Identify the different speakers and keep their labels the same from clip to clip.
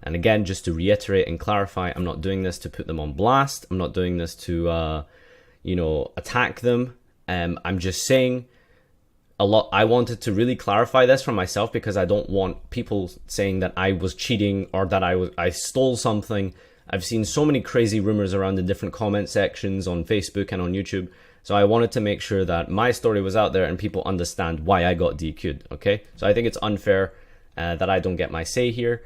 Speaker 1: And again, just to reiterate and clarify, I'm not doing this to put them on blast. I'm not doing this to, attack them. I'm just saying I wanted to really clarify this for myself, because I don't want people saying that I was cheating or that I stole something. I've seen so many crazy rumors around the different comment sections on Facebook and on YouTube. So I wanted to make sure that my story was out there and people understand why I got DQ'd, okay? So I think it's unfair that I don't get my say here.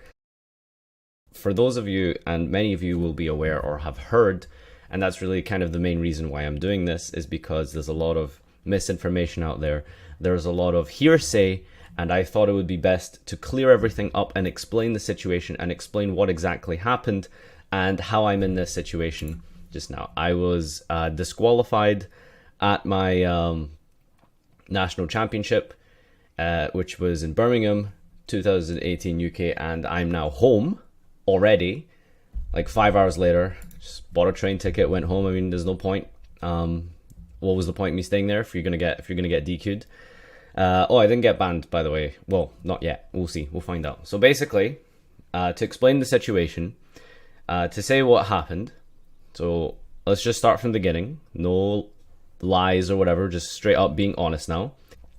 Speaker 1: For those of you, and many of you will be aware or have heard, and that's really kind of the main reason why I'm doing this, is because there's a lot of misinformation out there. There's a lot of hearsay, and I thought it would be best to clear everything up and explain the situation and explain what exactly happened and how I'm in this situation just now. I was disqualified at my national championship, which was in Birmingham, 2018 UK, and I'm now home already, like 5 hours later. Just bought a train ticket, went home. I mean, there's no point. What was the point of me staying there if you're gonna get DQ'd? I didn't get banned, by the way. Well, not yet. We'll see. We'll find out. So basically, to explain the situation, to say what happened. So let's just start from the beginning. No lies or whatever. Just straight up being honest now.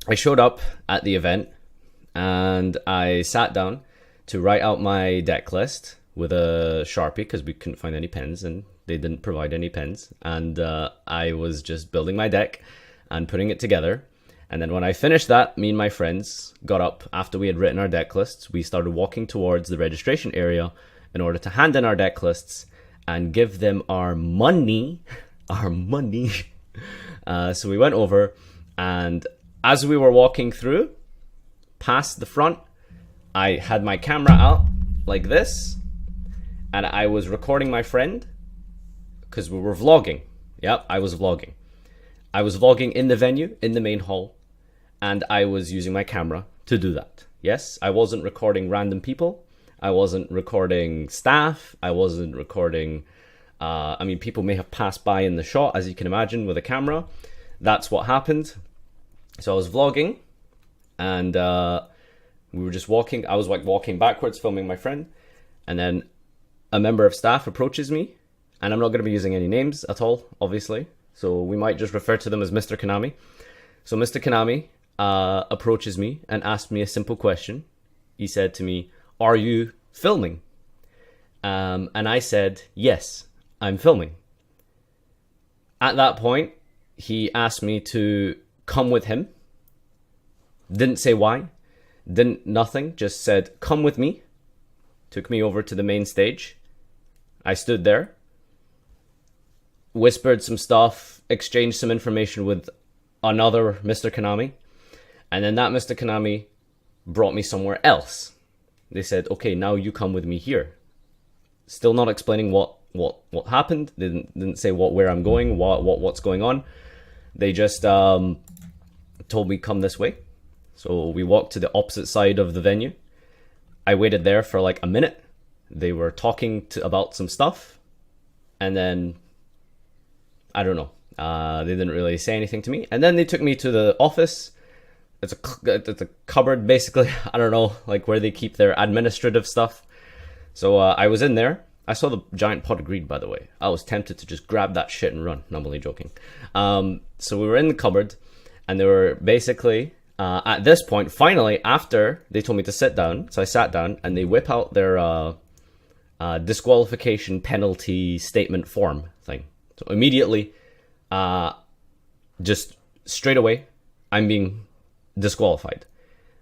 Speaker 1: I showed up at the event and I sat down to write out my deck list with a Sharpie, because we couldn't find any pens and they didn't provide any pens. And I was just building my deck and putting it together. And then when I finished that, me and my friends got up after we had written our deck lists. We started walking towards the registration area in order to hand in our deck lists and give them our money. So we went over, and as we were walking through, past the front, I had my camera out like this, and I was recording my friend, because we were vlogging. Yep, I was vlogging. I was vlogging in the venue, in the main hall, and I was using my camera to do that. Yes, I wasn't recording random people. I wasn't recording staff. I wasn't recording... people may have passed by in the shot, as you can imagine, with a camera. That's what happened. So I was vlogging, and we were just walking. I was like walking backwards, filming my friend, and then a member of staff approaches me, and I'm not going to be using any names at all, obviously. So we might just refer to them as Mr. Konami. So Mr. Konami approaches me and asked me a simple question. He said to me, "Are you filming?" And I said, "Yes, I'm filming." At that point, he asked me to come with him. Didn't say why. Nothing. Just said, "Come with me." Took me over to the main stage. I stood there, whispered some stuff, exchanged some information with another Mr. Konami, and then that Mr. Konami brought me somewhere else. They said, "Okay, now you come with me here." Still not explaining what happened. They didn't say where I'm going, what's going on. They just told me, "Come this way." So we walked to the opposite side of the venue. I waited there for like a minute. They were talking about some stuff, and then I don't know. They didn't really say anything to me, and then they took me to the office. It's a cupboard, basically. I don't know, like where they keep their administrative stuff. So I was in there. I saw the giant pot of greed, by the way. I was tempted to just grab that shit and run. No, I'm only joking. So we were in the cupboard, and they were basically, at this point, finally, after they told me to sit down, so I sat down, and they whip out their disqualification penalty statement form thing. So immediately, just straight away, I'm being disqualified.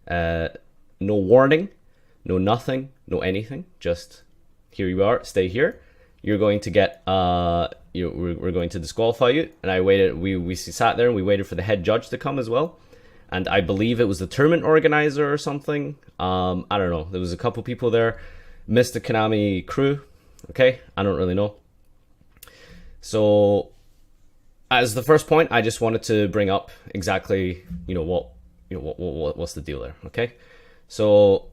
Speaker 1: No warning, no nothing, no anything. Just here you are, stay here. You're going to get we're going to disqualify you. And I waited. We sat there and we waited for the head judge to come as well. And I believe it was the tournament organizer or something. I don't know. There was a couple people there. Mr. Konami crew. Okay, I don't really know. So, as the first point, I just wanted to bring up exactly, what's the deal there, okay? So,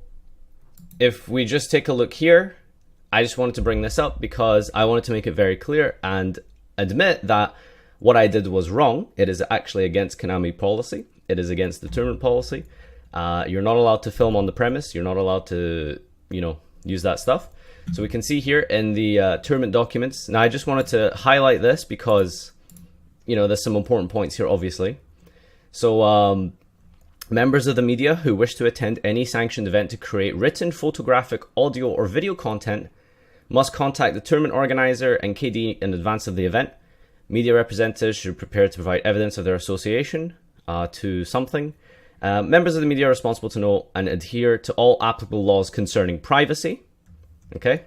Speaker 1: if we just take a look here, I just wanted to bring this up because I wanted to make it very clear and admit that what I did was wrong. It is actually against Konami policy. It is against the tournament policy. You're not allowed to film on the premise. You're not allowed to, use that stuff. So we can see here in the tournament documents. Now I just wanted to highlight this because, you know, there's some important points here, obviously. So members of the media who wish to attend any sanctioned event to create written, photographic, audio, or video content must contact the tournament organizer and KD in advance of the event. Media representatives should prepare to provide evidence of their association to something. Members of the media are responsible to know and adhere to all applicable laws concerning privacy. Okay.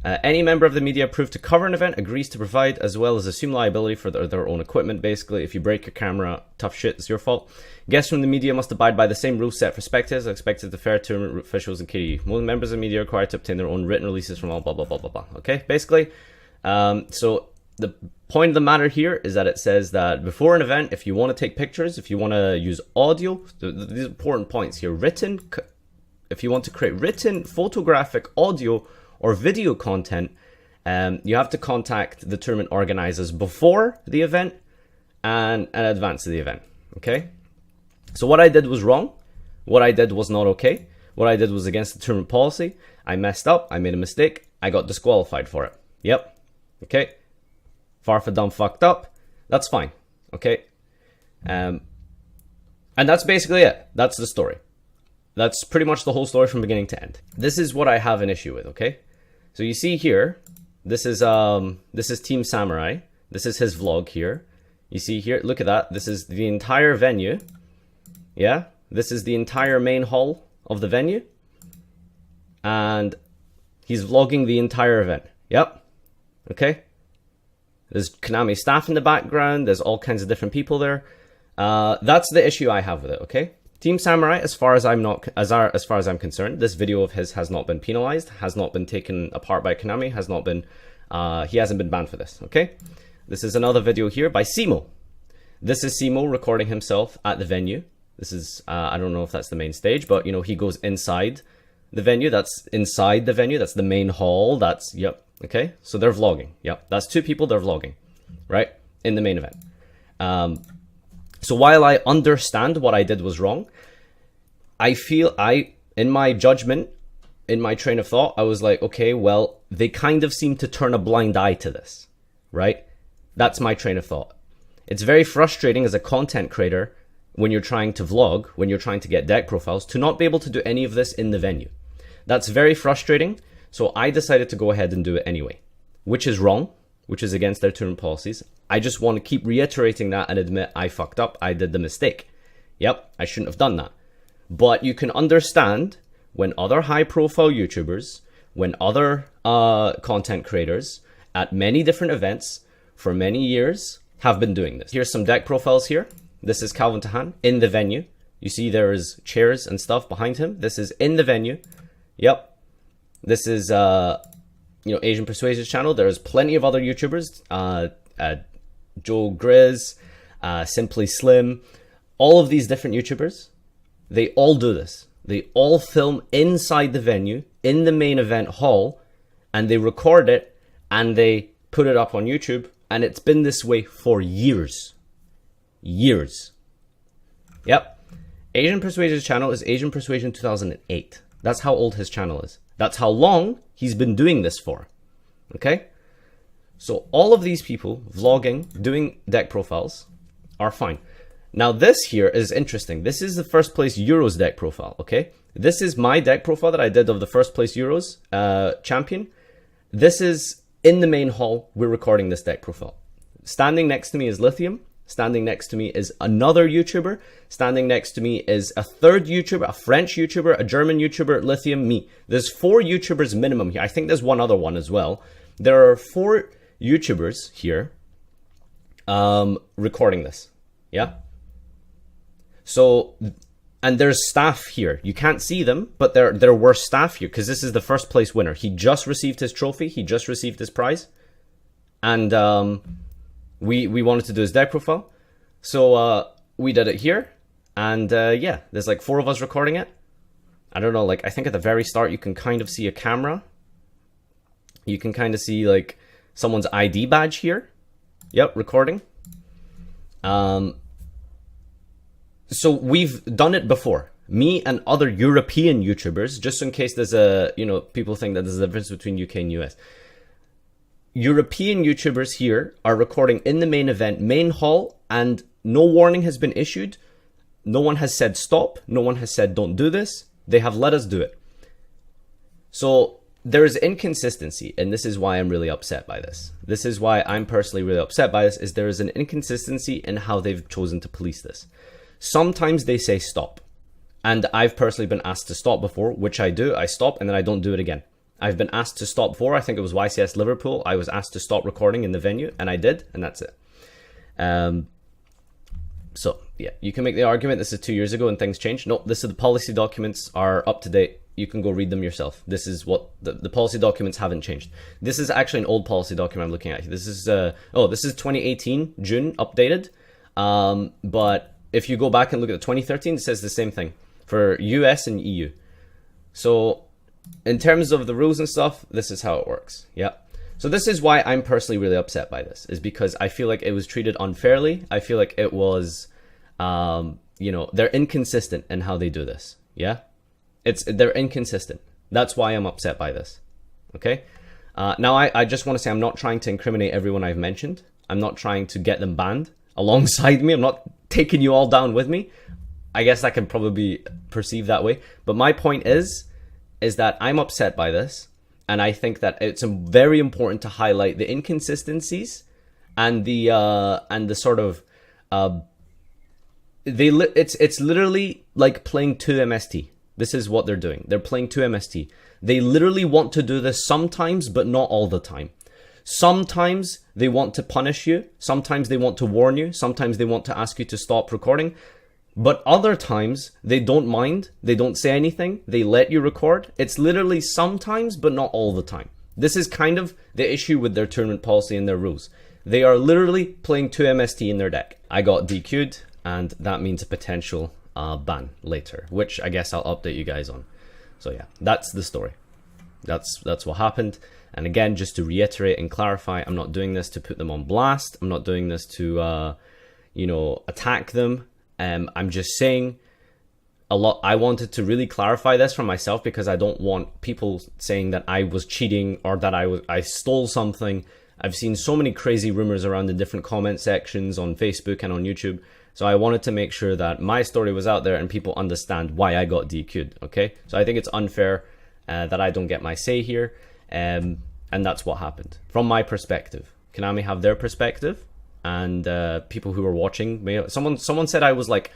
Speaker 1: Any member of the media approved to cover an event agrees to provide as well as assume liability for their own equipment. Basically, if you break your camera, tough shit, it's your fault. Guests from the media must abide by the same rules set for spectators, expected to fair tournament officials and KD. Most members of the media are required to obtain their own written releases from all blah, blah, blah, blah, blah. Okay, basically. So the point of the matter here is that it says that before an event, if you want to take pictures, if you want to use audio, these important points here, if you want to create written, photographic, audio, or video content, you have to contact the tournament organizers before the event and in advance of the event. Okay. So what I did was wrong. What I did was not okay. What I did was against the tournament policy. I messed up. I made a mistake. I got disqualified for it. Yep. Okay. Farfa done fucked up. That's fine. Okay. And that's basically it. That's the story. That's pretty much the whole story from beginning to end. This is what I have an issue with, okay? So you see here, this is Team Samurai. This is his vlog here. You see here, look at that. This is the entire venue. Yeah? This is the entire main hall of the venue. And he's vlogging the entire event. Yep. Okay? There's Konami staff in the background. There's all kinds of different people there. That's the issue I have with it, okay? Team Samurai, as far as I'm concerned, this video of his has not been penalized, has not been taken apart by Konami, has not been, he hasn't been banned for this, okay? This is another video here by Simo. This is Simo recording himself at the venue. This is, I don't know if that's the main stage, but, you know, he goes inside the venue. That's inside the venue. That's the main hall. That's, yep, okay? So they're vlogging. Yep, that's two people, they're vlogging, right? In the main event. So while I understand what I did was wrong, I feel in my judgment, in my train of thought, I was like, okay, well, they kind of seem to turn a blind eye to this, right? That's my train of thought. It's very frustrating as a content creator when you're trying to vlog, when you're trying to get deck profiles, to not be able to do any of this in the venue. That's very frustrating. So I decided to go ahead and do it anyway, which is wrong, which is against their tournament policies. I just want to keep reiterating that and admit I fucked up. I did the mistake. Yep, I shouldn't have done that. But you can understand when other high-profile YouTubers, when other content creators at many different events for many years have been doing this. Here's some deck profiles here. This is Calvin Tahan in the venue. You see there is chairs and stuff behind him. This is in the venue. Yep. This is, you know, Asian Persuasion's channel. There's plenty of other YouTubers. Joe Grizz, Simply Slim, all of these different YouTubers, they all do this. They all film inside the venue, in the main event hall, and they record it, and they put it up on YouTube, and it's been this way for years. Years. Yep. Asian Persuasion's channel is Asian Persuasion 2008. That's how old his channel is. That's how long he's been doing this for. Okay? So all of these people vlogging, doing deck profiles are fine. Now this here is interesting. This is the first place Euros deck profile, okay? This is my deck profile that I did of the first place Euros champion. This is in the main hall. We're recording this deck profile. Standing next to me is Lithium. Standing next to me is another YouTuber. Standing next to me is a third YouTuber, a French YouTuber, a German YouTuber, Lithium, me. There's 4 YouTubers minimum here. I think there's one other one as well. There are 4 YouTubers here recording this. Yeah. So, and there's staff here. You can't see them, but there were staff here because this is the first place winner. He just received his trophy. He just received his prize. And we wanted to do his deck profile. So we did it here. And yeah, there's like 4 of us recording it. I don't know, like I think at the very start you can kind of see a camera. You can kind of see like someone's ID badge here. Yep, recording. So we've done it before. Me and other European YouTubers, just in case there's a, people think that there's a difference between UK and US. European YouTubers here are recording in the main event, main hall, and no warning has been issued. No one has said stop. No one has said don't do this. They have let us do it. So there is inconsistency, and this is why I'm really upset by this. This is why I'm personally really upset by this, is there is an inconsistency in how they've chosen to police this. Sometimes they say stop. And I've personally been asked to stop before, which I do. I stop and then I don't do it again. I've been asked to stop before. I think it was YCS Liverpool. I was asked to stop recording in the venue, and I did, and that's it. So, yeah, you can make the argument this is 2 years ago and things changed. No, this is the policy documents are up to date. You can go read them yourself. This is what the policy documents haven't changed. This is actually an old policy document I'm looking at. This is this is 2018 June updated. But if you go back and look at 2013, it says the same thing for US and EU. So in terms of the rules and stuff, this is how it works. Yeah. So this is why I'm personally really upset by this, is because I feel like it was treated unfairly. I feel like it was, they're inconsistent in how they do this. Yeah. They're inconsistent. That's why I'm upset by this. Okay. Now I just want to say I'm not trying to incriminate everyone I've mentioned. I'm not trying to get them banned alongside me. I'm not taking you all down with me. I guess that can probably be perceived that way. But my point is that I'm upset by this. And I think that it's very important to highlight the inconsistencies and the sort of, it's literally like playing 2MST. This is what they're doing. They're playing 2MST. They literally want to do this sometimes, but not all the time. Sometimes they want to punish you. Sometimes they want to warn you. Sometimes they want to ask you to stop recording. But other times, they don't mind. They don't say anything. They let you record. It's literally sometimes, but not all the time. This is kind of the issue with their tournament policy and their rules. They are literally playing 2MST in their deck. I got DQ'd, and that means a potential ban later, which I guess I'll update you guys on. So yeah, that's the story. That's what happened. And again, just to reiterate and clarify, I'm not doing this to put them on blast. I'm not doing this to, attack them. I'm just saying I wanted to really clarify this for myself, because I don't want people saying that I was cheating or that I stole something. I've seen so many crazy rumors around the different comment sections on Facebook and on YouTube. So I wanted to make sure that my story was out there and people understand why I got DQ'd, okay? So I think it's unfair that I don't get my say here. And that's what happened from my perspective. Konami have their perspective. And people who were watching, someone said I was like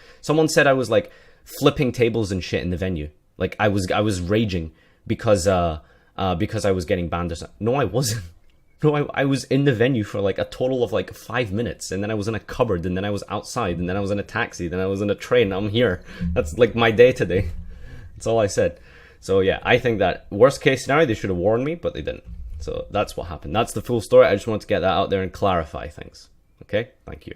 Speaker 1: flipping tables and shit in the venue. Like I was raging because I was getting banned or something. No, I wasn't. No, I was in the venue for like a total of like 5 minutes, and then I was in a cupboard, and then I was outside, and then I was in a taxi, then I was in a train. I'm here. That's like my day today. That's all I said. So yeah, I think that worst case scenario, they should have warned me, but they didn't. So that's what happened. That's the full story. I just wanted to get that out there and clarify things. Okay, thank you.